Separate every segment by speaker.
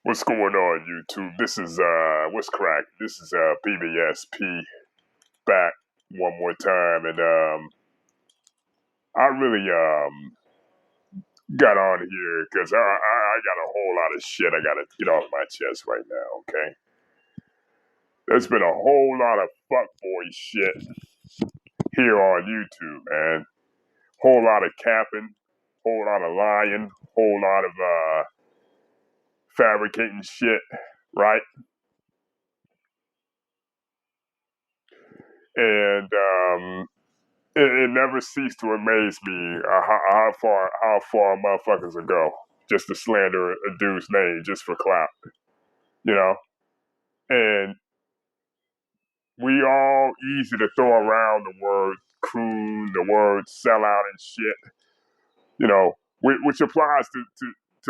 Speaker 1: What's going on, YouTube? This is what's crack? This is PBSP back one more time, and I really got on here because I got a whole lot of shit I gotta get off my chest right now. Okay, there's been a whole lot of fuckboy shit here on YouTube, man. Whole lot of capping, whole lot of lying, whole lot of fabricating shit, right? And it never ceased to amaze me how far motherfuckers will go just to slander a dude's name just for clout, you know. And we all easy to throw around the word coon, the word sellout and shit, you know, which applies to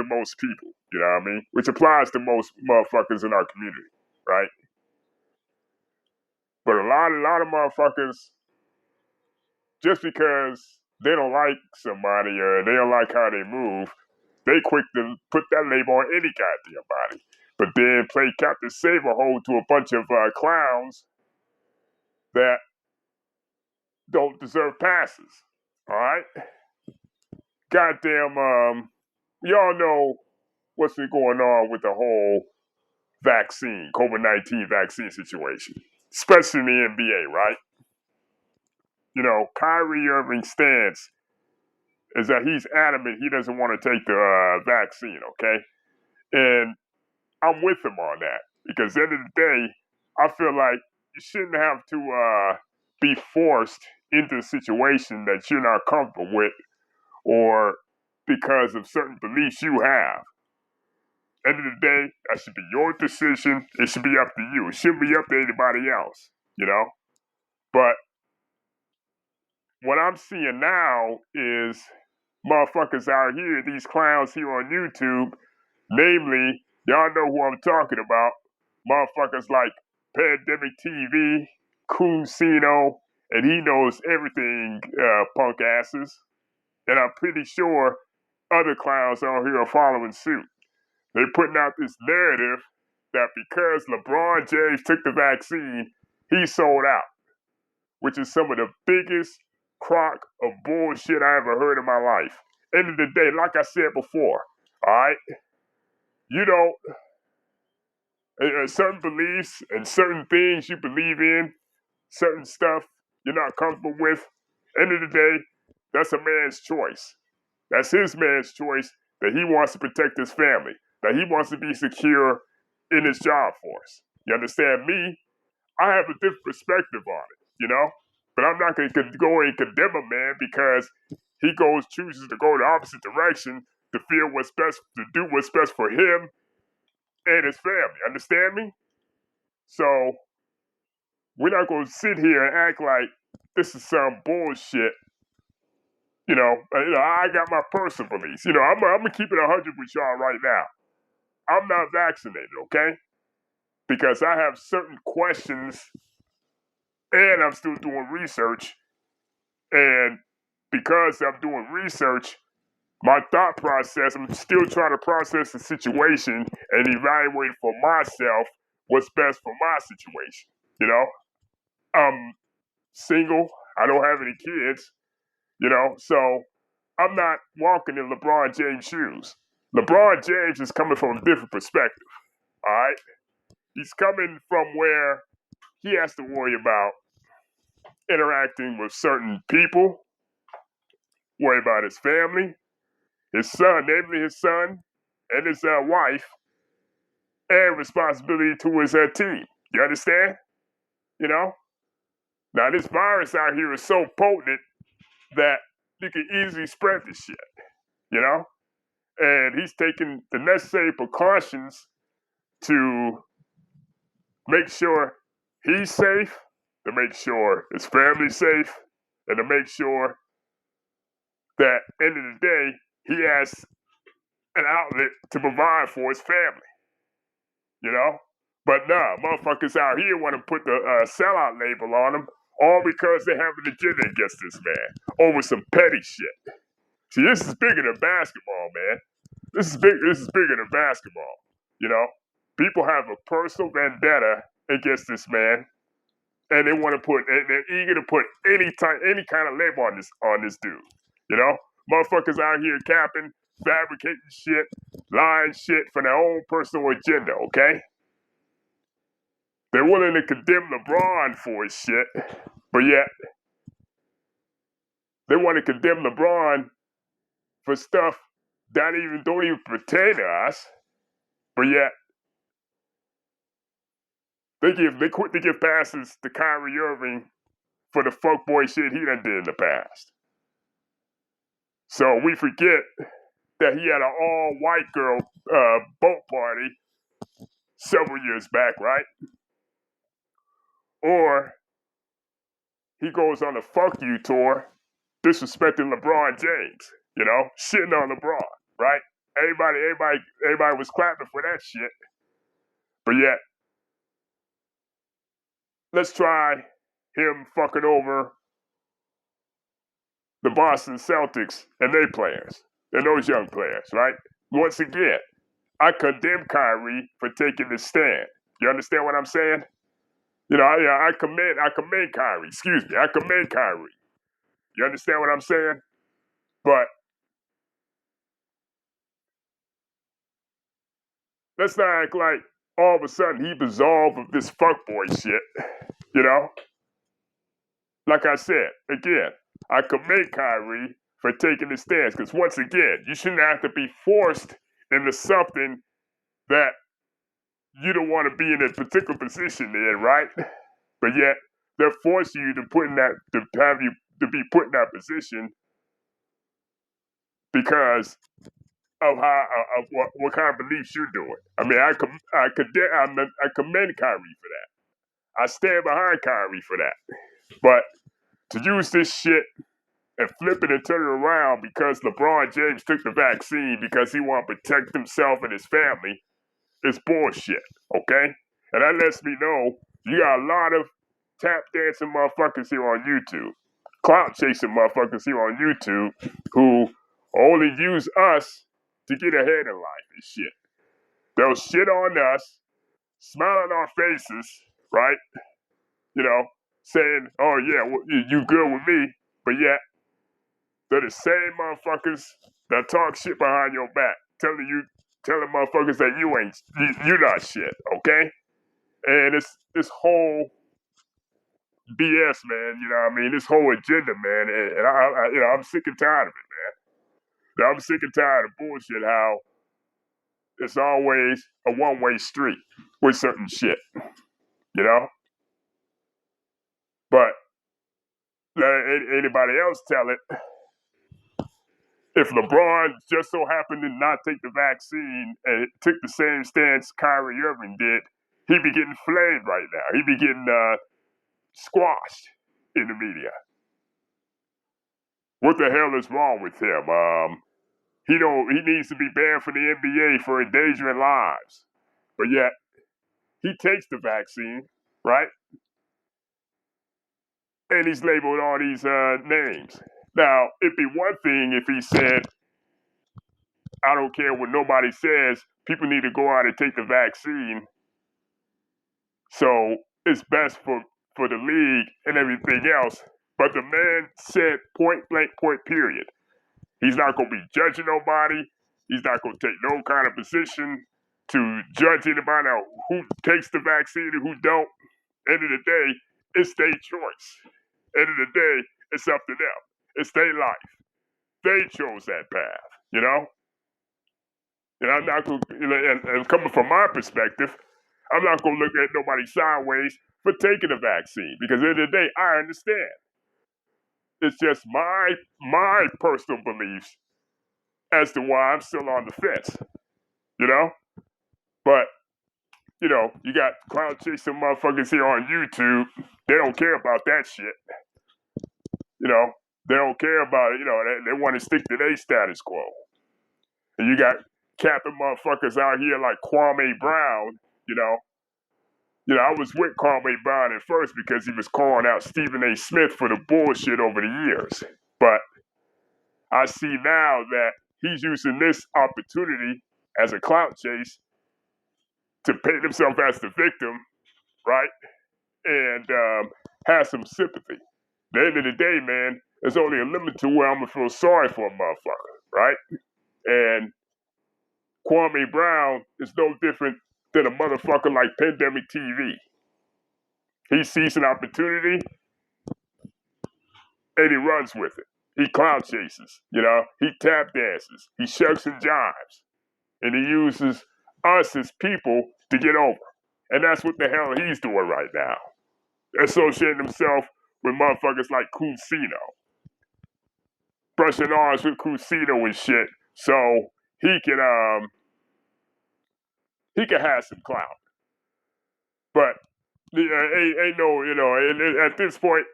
Speaker 1: most people, you know what I mean? Which applies to most motherfuckers in our community, right? But a lot of motherfuckers, just because they don't like somebody or they don't like how they move, they quick to put that label on any goddamn body. But then play Captain Saberhole to a bunch of clowns that don't deserve passes. All right? Goddamn, y'all know what's been going on with the whole vaccine, COVID-19 vaccine situation, especially in the NBA, right? You know, Kyrie Irving's stance is that he's adamant he doesn't want to take the vaccine, okay? And I'm with him on that because at the end of the day, I feel like you shouldn't have to be forced into a situation that you're not comfortable with or because of certain beliefs you have. End of the day, that should be your decision. It should be up to you. It shouldn't be up to anybody else, you know? But what I'm seeing now is motherfuckers out here, these clowns here on YouTube, namely, y'all know who I'm talking about, motherfuckers like Pandemic TV, Coonsino, and he knows everything, punk asses. And I'm pretty sure other clowns out here are following suit. They're putting out this narrative that because LeBron James took the vaccine, he sold out, which is some of the biggest crock of bullshit I ever heard in my life. End of the day, like I said before, all right, you don't, certain beliefs and certain things you believe in, certain stuff you're not comfortable with, end of the day, that's a man's choice. That's his man's choice that he wants to protect his family, that he wants to be secure in his job force. You understand me? I have a different perspective on it, you know? But I'm not going to go and condemn a man because he chooses to go the opposite direction to feel what's best, to do what's best for him and his family. Understand me? So we're not going to sit here and act like this is some bullshit. You know, I got my personal beliefs. You know, I'm going to keep it 100 with y'all right now. I'm not vaccinated, okay? Because I have certain questions and I'm still doing research. And because I'm doing research, my thought process, I'm still trying to process the situation and evaluate for myself what's best for my situation. You know, I'm single. I don't have any kids, you know, so I'm not walking in LeBron James' shoes. LeBron James is coming from a different perspective, all right? He's coming from where he has to worry about interacting with certain people, worry about his family, his son, namely his son, and his wife, and responsibility to his team. You understand? You know? Now, this virus out here is so potent that you can easily spread this shit, you know? And he's taking the necessary precautions to make sure he's safe, to make sure his family's safe, and to make sure that, end of the day, he has an outlet to provide for his family, you know? But nah, motherfuckers out here want to put the sellout label on him, all because they have an agenda against this man over some petty shit. See, this is bigger than basketball, man. This is bigger than basketball. You know, people have a personal vendetta against this man, and they want to put, and they're eager to put any kind of label on this dude. You know, motherfuckers out here capping, fabricating shit, lying shit for their own personal agenda. Okay, they're willing to condemn LeBron for his shit, but yet they want to condemn LeBron for stuff that don't even pertain to us, but yet they quit to give passes to Kyrie Irving for the fuckboy shit he done did in the past. So we forget that he had an all-white girl boat party several years back, right? Or he goes on a fuck you tour, disrespecting LeBron James, you know, shitting on LeBron, right? Everybody was clapping for that shit. But yet, let's try him fucking over the Boston Celtics and their players, and those young players, right? Once again, I condemn Kyrie for taking this stand. You understand what I'm saying? You know, I commend Kyrie. Excuse me, I commend Kyrie. You understand what I'm saying? But let's not act like all of a sudden he resolved of this fuckboy shit. You know? Like I said, again, I commend Kyrie for taking the stance. Because once again, you shouldn't have to be forced into something that you don't want to be in a particular position in, right? But yet they're forcing you to have you to be put in that position because of what kind of beliefs you're doing. I mean, I commend Kyrie for that. I stand behind Kyrie for that. But to use this shit and flip it and turn it around because LeBron James took the vaccine because he wanted to protect himself and his family is bullshit, okay? And that lets me know you got a lot of tap dancing motherfuckers here on YouTube, clout chasing motherfuckers here on YouTube who only use us to get ahead in life and shit. They'll shit on us, smile on our faces, right? You know, saying, oh yeah, well, you good with me, but yet they're the same motherfuckers that talk shit behind your back, telling motherfuckers that you not shit, okay? And it's this whole BS, man. You know what I mean? This whole agenda, man. And I'm sick and tired of it, man. I'm sick and tired of bullshit. How it's always a one-way street with certain shit, you know. But let anybody else tell it. If LeBron just so happened to not take the vaccine and took the same stance Kyrie Irving did, he'd be getting flamed right now. He'd be getting squashed in the media. What the hell is wrong with him? He needs to be banned from the NBA for endangering lives. But yet, he takes the vaccine, right? And he's labeled all these names. Now, it'd be one thing if he said, I don't care what nobody says, people need to go out and take the vaccine. So it's best for the league and everything else. But the man said point blank, point period. He's not going to be judging nobody. He's not going to take no kind of position to judge anybody who takes the vaccine and who don't. End of the day, it's their choice. End of the day, it's up to them. It's their life. They chose that path, you know? And I'm not going to, and coming from my perspective, I'm not going to look at nobody sideways for taking the vaccine because at the end of the day, I understand. It's just my personal beliefs as to why I'm still on the fence, you know? But, you know, you got clout chasing motherfuckers here on YouTube. They don't care about that shit. You know, they don't care about it. You know, they want to stick to their status quo. And you got capping motherfuckers out here like Kwame Brown, you know. You know, I was with Kwame Brown at first because he was calling out Stephen A. Smith for the bullshit over the years. But I see now that he's using this opportunity as a clout chase to paint himself as the victim, right? And have some sympathy. At the end of the day, man, there's only a limit to where I'm gonna feel sorry for a motherfucker, right? And Kwame Brown is no different than a motherfucker like Pandemic TV. He sees an opportunity and he runs with it. He clout chases, he tap dances, he shucks and jives, and he uses us as people to get over. And that's what the hell he's doing right now. Associating himself with motherfuckers like Cusino. Brushing arms with Cusino and shit, so he can have some clout. But ain't no, at this point,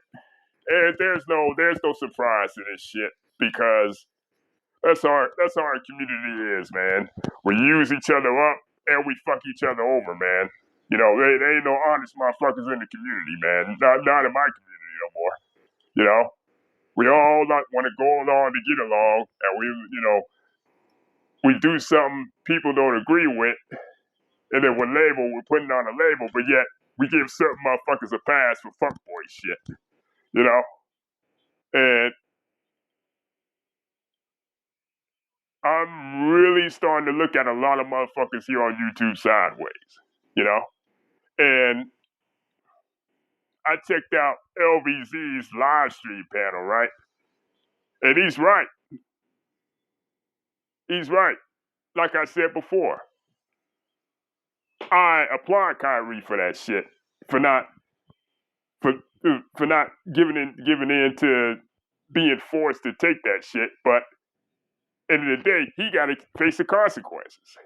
Speaker 1: there's no surprise to this shit, because that's how our community is, man. We use each other up and we fuck each other over, man. There ain't no honest motherfuckers in the community, man. Not in my community no more. We all want to go along to get along, and we do something people don't agree with, and then we're putting on a label, but yet we give certain motherfuckers a pass for fuckboy shit, And I'm really starting to look at a lot of motherfuckers here on YouTube sideways, And I checked out LVZ's live stream panel, right? And he's right. He's right. Like I said before, I applaud Kyrie for that shit, for not giving in to being forced to take that shit. But at the end of the day, he got to face the consequences.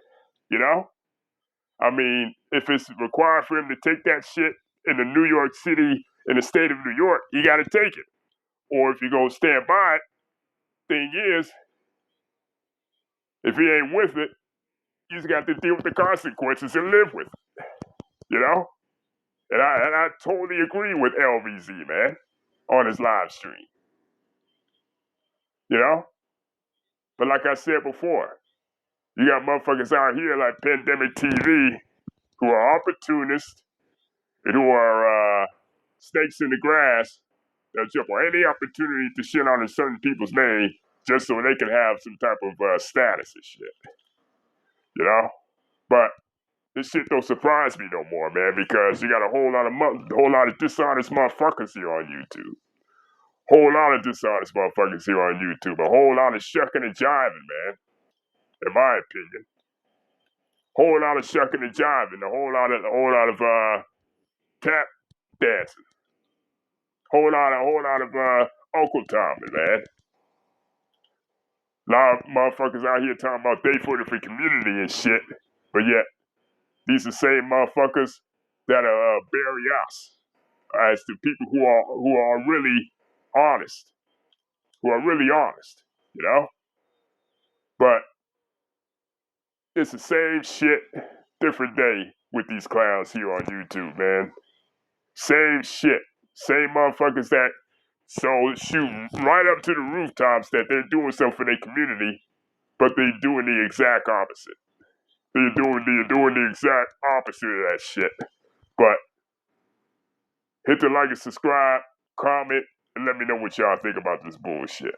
Speaker 1: I mean, if it's required for him to take that shit in the New York City, in the state of New York, he got to take it. Or if you go stand by it, thing is, if he ain't with it, he's got to deal with the consequences and live with it. And I totally agree with LVZ, man, on his live stream. But like I said before, you got motherfuckers out here like Pandemic TV who are opportunists and who are snakes in the grass that jump on any opportunity to shit on a certain people's name just so they can have some type of status and shit. But this shit don't surprise me no more, man, because you got a whole lot of dishonest motherfuckers here on YouTube. Whole lot of dishonest motherfuckers here on YouTube. A whole lot of shucking and jiving, man. In my opinion. Whole lot of shucking and jiving. A whole lot of tap dancing. Whole lot of Uncle Tommy, man. A lot of motherfuckers out here talking about they for the community and shit, but yet these are the same motherfuckers that bury us as the people who are really honest, But it's the same shit, different day with these clowns here on YouTube, man. Same shit, same motherfuckers that shoot right up to the rooftops that they're doing something for their community, but they're doing the exact opposite. They're doing the exact opposite of that shit. But hit the like and subscribe, comment, and let me know what y'all think about this bullshit.